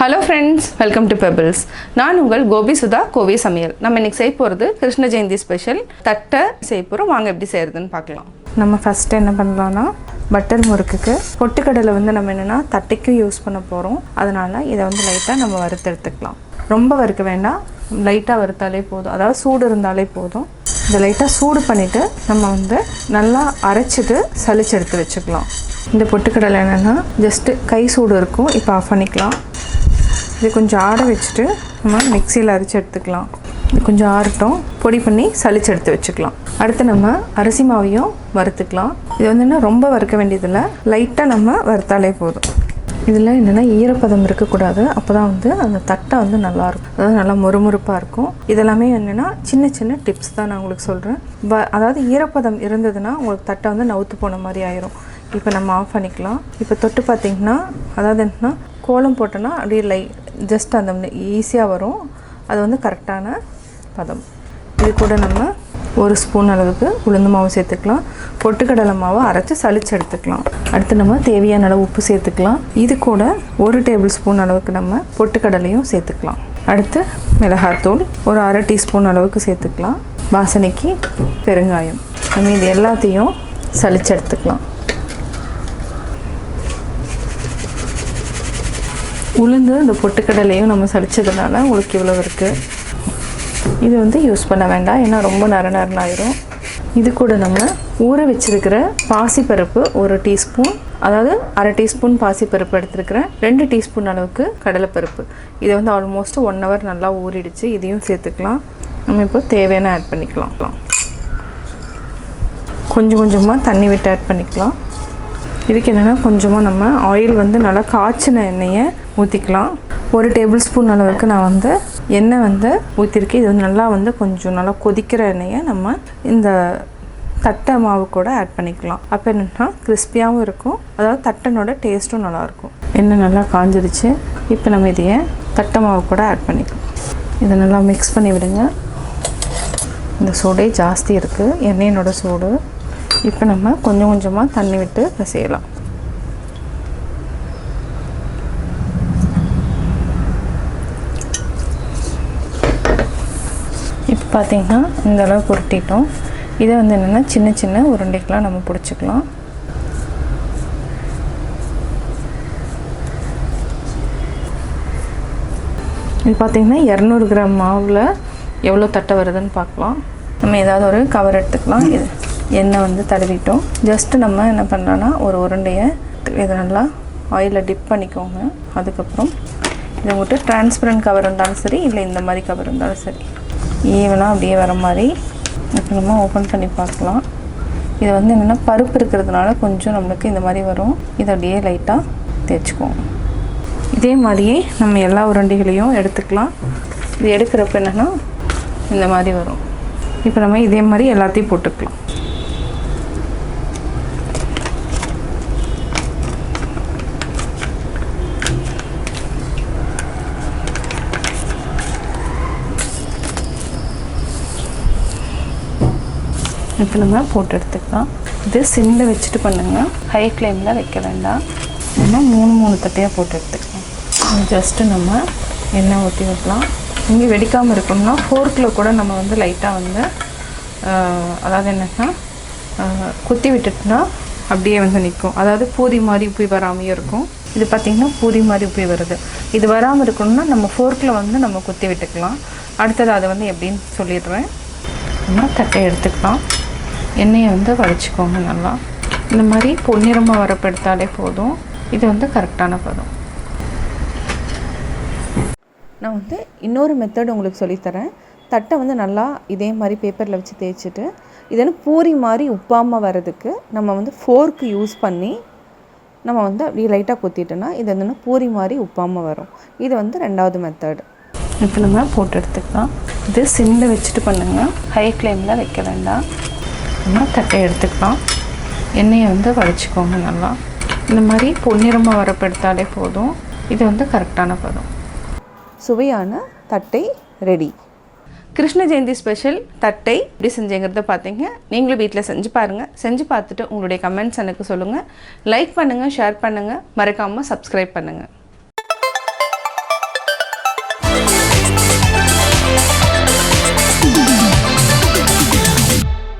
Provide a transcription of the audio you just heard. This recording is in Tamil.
Hello friends, welcome to Pebbles. நான் உங்கள் கோபி சுதா கோவை சமையல். நம்ம இன்னைக்கு செய்ய போகிறது கிருஷ்ண ஜெயந்தி ஸ்பெஷல் தட்டை செய்ய போகிறோம். வாங்க எப்படி செய்யறதுன்னு பார்க்கலாம். நம்ம ஃபஸ்ட்டு என்ன பண்ணலாம்னா பட்டர் முறுக்குக்கு பொட்டுக்கடலை நம்ம என்னென்னா தட்டைக்கும் யூஸ் பண்ண போகிறோம். அதனால் இதை லைட்டாக நம்ம வறுத்தெடுத்துக்கலாம். ரொம்ப வறுக்க வேண்டாம், லைட்டாக வறுத்தாலே போதும். அதாவது சூடு இருந்தாலே போதும். இதை லைட்டாக சூடு பண்ணிவிட்டு நம்ம நல்லா அரைச்சிட்டு சளிச்சு எடுத்து வச்சுக்கலாம். இந்த பொட்டுக்கடலை என்னென்னா ஜஸ்ட்டு கை சூடு இருக்கும். இப்போ ஆஃப் பண்ணிக்கலாம். இது கொஞ்சம் ஆற வச்சுட்டு நம்ம மிக்சியில் அரைச்சி எடுத்துக்கலாம். இது கொஞ்சம் ஆறட்டும், பொடி பண்ணி சளிச்சு எடுத்து வச்சுக்கலாம். அடுத்து நம்ம அரிசி மாவையும் வறுத்துக்கலாம். இது என்னென்னா ரொம்ப வறுக்க வேண்டியதில்லை, லைட்டாக நம்ம வறுத்தாலே போதும். இதில் என்னென்னா ஈரப்பதம் இருக்கக்கூடாது. அப்போ தான் அந்த தட்டை நல்லாயிருக்கும், அதாவது நல்லா முறுமுறுப்பாக இருக்கும். இதெல்லாமே என்னென்னா சின்ன சின்ன டிப்ஸ் தான் நான் உங்களுக்கு சொல்கிறேன். அதாவது ஈரப்பதம் இருந்ததுன்னா உங்களுக்கு தட்டை நவுத்து போன மாதிரி ஆயிரும். இப்போ நம்ம ஆஃப் பண்ணிக்கலாம். இப்போ தொட்டு பார்த்திங்கன்னா அதாவது என்னென்னா கோலம் போட்டோன்னா அப்படியே ஜஸ்ட் அந்த ஈஸியாக வரும். அது கரெக்டான பதம். இது கூட நம்ம 1 ஸ்பூன் அளவுக்கு உளுந்து மாவு சேர்த்துக்கலாம். பொட்டுக்கடலை மாவை அரைச்சி சளிச்சு எடுத்துக்கலாம். அடுத்து நம்ம தேவையான அளவு உப்பு சேர்த்துக்கலாம். இது கூட 1 டேபிள் ஸ்பூன் அளவுக்கு நம்ம பொட்டுக்கடலையும் சேர்த்துக்கலாம். அடுத்து மிளகாத்தூள் ஒரு 1/2 டீஸ்பூன் அளவுக்கு சேர்த்துக்கலாம். வாசனைக்கு பெருங்காயம். நம்ம இது எல்லாத்தையும் சளிச்சு எடுத்துக்கலாம். உளுந்து இந்த பொட்டுக்கடலையும் நம்ம சளிச்சதுனால உங்களுக்கு இவ்வளோ இருக்குது. இது யூஸ் பண்ண வேண்டாம், ஏன்னா ரொம்ப நரநரனாயிரும். இது கூட நம்ம ஊற வச்சிருக்கிற பாசிப்பருப்பு 1 டீஸ்பூன், அதாவது 1/2 டீஸ்பூன் பாசிப்பருப்பு எடுத்துருக்கிறேன். 2 டீஸ்பூன் அளவுக்கு கடலைப்பருப்பு. இதை ஆல்மோஸ்ட் 1 ஹவர் நல்லா ஊறிடுச்சு. இதையும் சேர்த்துக்கலாம். நம்ம இப்போ தேவையான ஆட் பண்ணிக்கலாம். கொஞ்சம் கொஞ்சமாக தண்ணி விட்டு ஆட் பண்ணிக்கலாம். இதுக்கு என்னென்னா கொஞ்சமாக நம்ம ஆயில் நல்லா காய்ச்சின எண்ணெயை ஊற்றிக்கலாம். 1 டேபிள் ஸ்பூன் அளவுக்கு நான் எண்ணெய் ஊற்றிருக்கேன். இது நல்லா கொஞ்சம் நல்லா கொதிக்கிற எண்ணெயை நம்ம இந்த தட்டை மாவு கூட ஆட் பண்ணிக்கலாம். அப்போ என்னென்னா கிறிஸ்பியாகவும் இருக்கும், அதாவது தட்டனோட டேஸ்ட்டும் நல்லாயிருக்கும். எண்ணெய் நல்லா காஞ்சிடுச்சு. இப்போ நம்ம இதையே தட்டை மாவு கூட ஆட் பண்ணிக்கலாம். இதை நல்லா மிக்ஸ் பண்ணி விடுங்க. இந்த சூடே ஜாஸ்தி இருக்குது, எண்ணெயினோட சூடு. இப்போ நம்ம கொஞ்சம் கொஞ்சமாக தண்ணி விட்டு செய்யலாம். இப்போ பார்த்திங்கன்னா இந்த அளவுக்கு உருட்டிட்டோம். இதை என்னென்னா சின்ன சின்ன உருண்டைக்கெலாம் நம்ம பிடிச்சிக்கலாம். இது பார்த்திங்கன்னா 200 கிராம் மாவில் எவ்வளோ தட்டை வருதுன்னு பார்க்கலாம். நம்ம ஏதாவது ஒரு கவர் எடுத்துக்கலாம். இது எண்ணெய் தடவிட்டோம். ஜஸ்ட்டு நம்ம என்ன பண்ணுறோன்னா ஒரு உருண்டையை இதை நல்லா ஆயிலில் டிப் பண்ணிக்கோங்க. அதுக்கப்புறம் இதை உங்கள்கிட்ட டிரான்ஸ்பரண்ட் கவர் இருந்தாலும் சரி, இல்லை இந்த மாதிரி கவர் இருந்தாலும் சரி, ஈவனாக அப்படியே வர மாதிரி இப்போ நம்ம ஓப்பன் பண்ணி பார்க்கலாம். இது என்னென்னா பருப்பு இருக்கிறதுனால கொஞ்சம் நம்மளுக்கு இந்த மாதிரி வரும். இதை அப்படியே லைட்டாக தேய்ச்சிக்குவோம். இதே மாதிரியே நம்ம எல்லா உருண்டைகளையும் எடுத்துக்கலாம். இது எடுக்கிறப்ப என்னென்னா இந்த மாதிரி வரும். இப்போ நம்ம இதே மாதிரி எல்லாத்தையும் போட்டுக்கலாம். இப்போ நம்ம போட்டு எடுத்துக்கலாம். இது சிம்மில் வச்சுட்டு பண்ணுங்கள், ஹை ஃப்ளேமில் வைக்க வேண்டாம். நம்ம 3 தட்டையாக போட்டு எடுத்துக்கலாம். ஜஸ்ட்டு நம்ம எண்ணெய் ஊற்றி வைக்கலாம். இங்கே வெடிக்காமல் இருக்கணும்னா ஃபோர்க்கில் கூட நம்ம லைட்டாக அதாவது என்னென்னா குத்தி விட்டுட்டுனா அப்படியே நிற்கும். அதாவது பூரி மாதிரி உப்பி வராமையும் இருக்கும். இது பார்த்திங்கன்னா பூரி மாதிரி உப்பி வருது. இது வராமல் இருக்கணும்னா நம்ம ஃபோர்க்கில் நம்ம குத்தி விட்டுக்கலாம். அடுத்தது அதை எப்படின்னு சொல்லிடுறேன். நம்ம தட்டை எடுத்துக்கலாம். எண்ணெயை வடிச்சிக்கோங்க நல்லா. இந்த மாதிரி பொன்னிறமாக வரப்பு எடுத்தாலே போதும். இது கரெக்டான பதம். நான் இன்னொரு மெத்தட் உங்களுக்கு சொல்லித்தரேன். தட்டை நல்லா இதே மாதிரி பேப்பரில் வச்சு தேய்ச்சிட்டு இது பூரி மாதிரி உப்பாமல் வர்றதுக்கு நம்ம ஃபோர்க்கு யூஸ் பண்ணி நம்ம அப்படியே லைட்டாக குத்திட்டோன்னா இது பூரி மாதிரி உப்பாமல் வரும். இது 2வது மெத்தட். இப்போ நம்ம போட்டு எடுத்துக்கலாம். இது சிம்மில் வச்சுட்டு பண்ணுங்கள், ஹை ஃப்ளேமில் வைக்க வேண்டாம். நம்ம தட்டை எடுத்துக்கலாம். எண்ணெயை வடிச்சிக்கோங்க நல்லா. இந்த மாதிரி பொன்னிறமாக வரப்பு எடுத்தாலே போதும். இது கரெக்டான பதம். சுவையான தட்டை ரெடி. கிருஷ்ண ஜெயந்தி ஸ்பெஷல் தட்டை எப்படி செஞ்சேங்கிறத பார்த்தீங்க. நீங்களும் வீட்டில் செஞ்சு பாருங்கள். செஞ்சு பார்த்துட்டு உங்களுடைய கமெண்ட்ஸ் எனக்கு சொல்லுங்கள். லைக் பண்ணுங்கள், ஷேர் பண்ணுங்கள், மறக்காமல் சப்ஸ்கிரைப் பண்ணுங்கள்.